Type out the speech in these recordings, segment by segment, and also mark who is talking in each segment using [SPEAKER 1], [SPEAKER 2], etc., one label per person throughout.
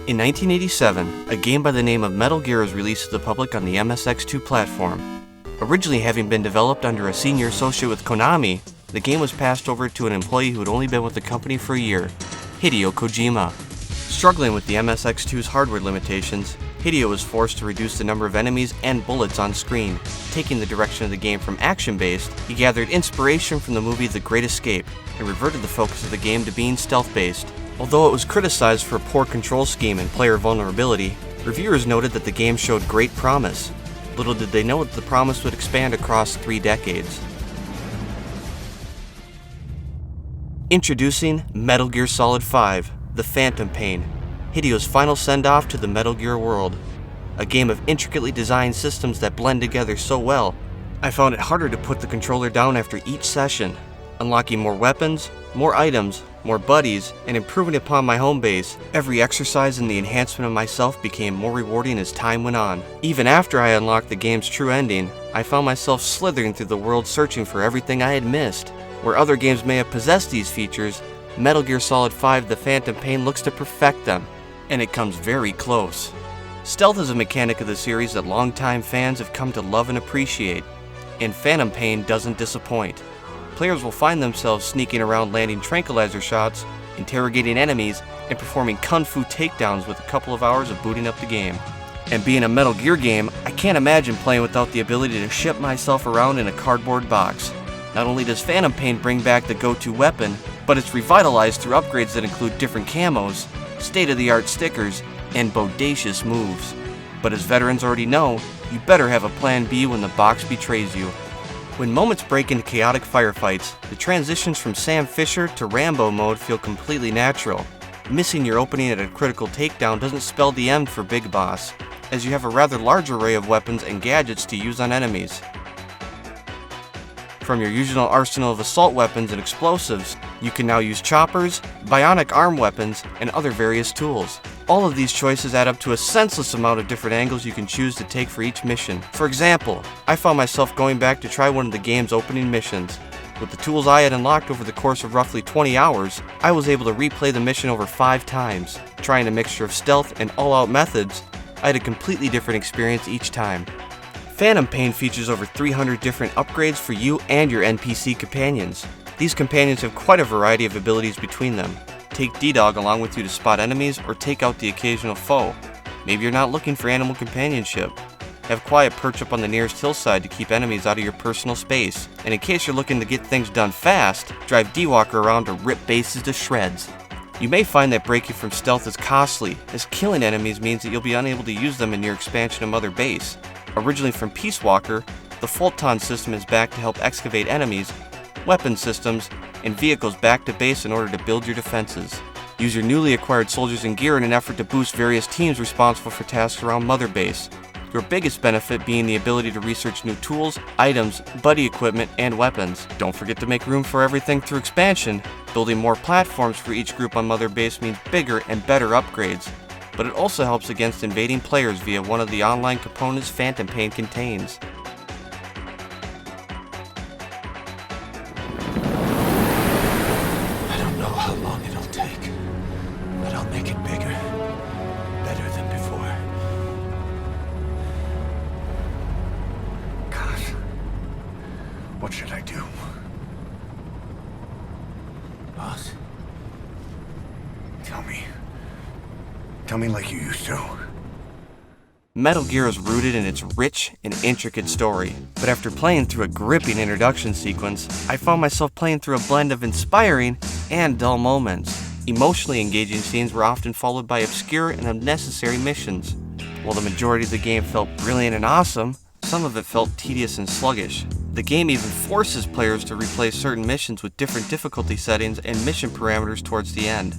[SPEAKER 1] In 1987, a game by the name of Metal Gear was released to the public on the MSX2 platform. Originally having been developed under a senior associate with Konami, the game was passed over to an employee who had only been with the company for a year, Hideo Kojima. Struggling with the MSX2's hardware limitations, Hideo was forced to reduce the number of enemies and bullets on screen. Taking the direction of the game from action-based, he gathered inspiration from the movie The Great Escape and reverted the focus of the game to being stealth-based. Although it was criticized for a poor control scheme and player vulnerability, reviewers noted that the game showed great promise. Little did they know that the promise would expand across 3 decades. Introducing Metal Gear Solid 5, The Phantom Pain, Hideo's final send-off to the Metal Gear world. A game of intricately designed systems that blend together so well, I found it harder to put the controller down after each session. Unlocking more weapons, more items, more buddies, and improving upon my home base, every exercise in the enhancement of myself became more rewarding as time went on. Even after I unlocked the game's true ending, I found myself slithering through the world searching for everything I had missed. Where other games may have possessed these features, Metal Gear Solid 5 The Phantom Pain looks to perfect them, and it comes very close. Stealth is a mechanic of the series that longtime fans have come to love and appreciate, and Phantom Pain doesn't disappoint. Players will find themselves sneaking around landing tranquilizer shots, interrogating enemies, and performing kung fu takedowns with a couple of hours of booting up the game. And being a Metal Gear game, I can't imagine playing without the ability to ship myself around in a cardboard box. Not only does Phantom Pain bring back the go-to weapon, but it's revitalized through upgrades that include different camos, state-of-the-art stickers, and bodacious moves. But as veterans already know, you better have a plan B when the box betrays you. When moments break into chaotic firefights, the transitions from Sam Fisher to Rambo mode feel completely natural. Missing your opening at a critical takedown doesn't spell the end for Big Boss, as you have a rather large array of weapons and gadgets to use on enemies. From your usual arsenal of assault weapons and explosives, you can now use choppers, bionic arm weapons, and other various tools. All of these choices add up to a senseless amount of different angles you can choose to take for each mission. For example, I found myself going back to try one of the game's opening missions. With the tools I had unlocked over the course of roughly 20 hours, I was able to replay the mission over 5 times. Trying a mixture of stealth and all-out methods, I had a completely different experience each time. Phantom Pain features over 300 different upgrades for you and your NPC companions. These companions have quite a variety of abilities between them. Take D-Dog along with you to spot enemies or take out the occasional foe. Maybe you're not looking for animal companionship. Have Quiet perch up on the nearest hillside to keep enemies out of your personal space. And in case you're looking to get things done fast, drive D-Walker around to rip bases to shreds. You may find that breaking from stealth is costly, as killing enemies means that you'll be unable to use them in your expansion of Mother Base. Originally from Peace Walker, the Fulton system is back to help excavate enemies, weapon systems, and vehicles back to base in order to build your defenses. Use your newly acquired soldiers and gear in an effort to boost various teams responsible for tasks around Mother Base. Your biggest benefit being the ability to research new tools, items, buddy equipment, and weapons. Don't forget to make room for everything through expansion. Building more platforms for each group on Mother Base means bigger and better upgrades, but it also helps against invading players via one of the online components Phantom Pain contains.
[SPEAKER 2] I don't know how long it'll take, but I'll make it bigger, better than before. Gosh, what should I do? Boss? Tell me like you used to.
[SPEAKER 1] Metal Gear is rooted in its rich and intricate story, but after playing through a gripping introduction sequence, I found myself playing through a blend of inspiring and dull moments. Emotionally engaging scenes were often followed by obscure and unnecessary missions. While the majority of the game felt brilliant and awesome, some of it felt tedious and sluggish. The game even forces players to replay certain missions with different difficulty settings and mission parameters towards the end.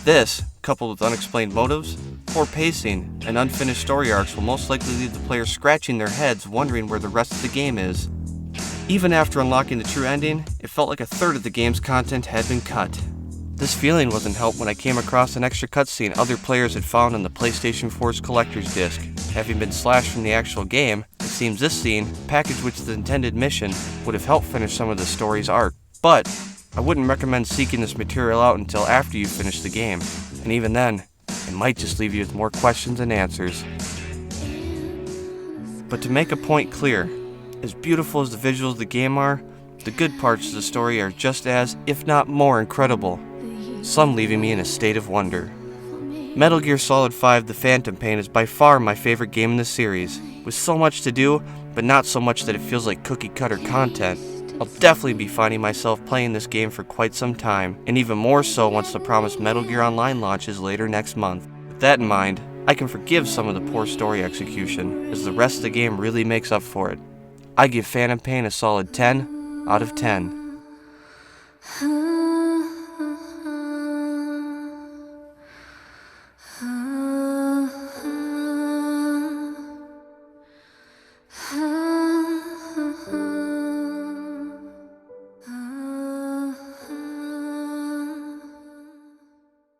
[SPEAKER 1] This, coupled with unexplained motives, poor pacing, and unfinished story arcs will most likely leave the players scratching their heads wondering where the rest of the game is. Even after unlocking the true ending, it felt like a third of the game's content had been cut. This feeling wasn't helped when I came across an extra cutscene other players had found on the PlayStation 4's collector's disc. Having been slashed from the actual game, it seems this scene, packaged with the intended mission, would have helped finish some of the story's arc. But I wouldn't recommend seeking this material out until after you finish the game, and even then, it might just leave you with more questions than answers. But to make a point clear, as beautiful as the visuals of the game are, the good parts of the story are just as, if not more, incredible, some leaving me in a state of wonder. Metal Gear Solid 5: The Phantom Pain is by far my favorite game in the series, with so much to do, but not so much that it feels like cookie-cutter content. I'll definitely be finding myself playing this game for quite some time, and even more so once the promised Metal Gear Online launches later next month. With that in mind, I can forgive some of the poor story execution, as the rest of the game really makes up for it. I give Phantom Pain a solid 10 out of 10.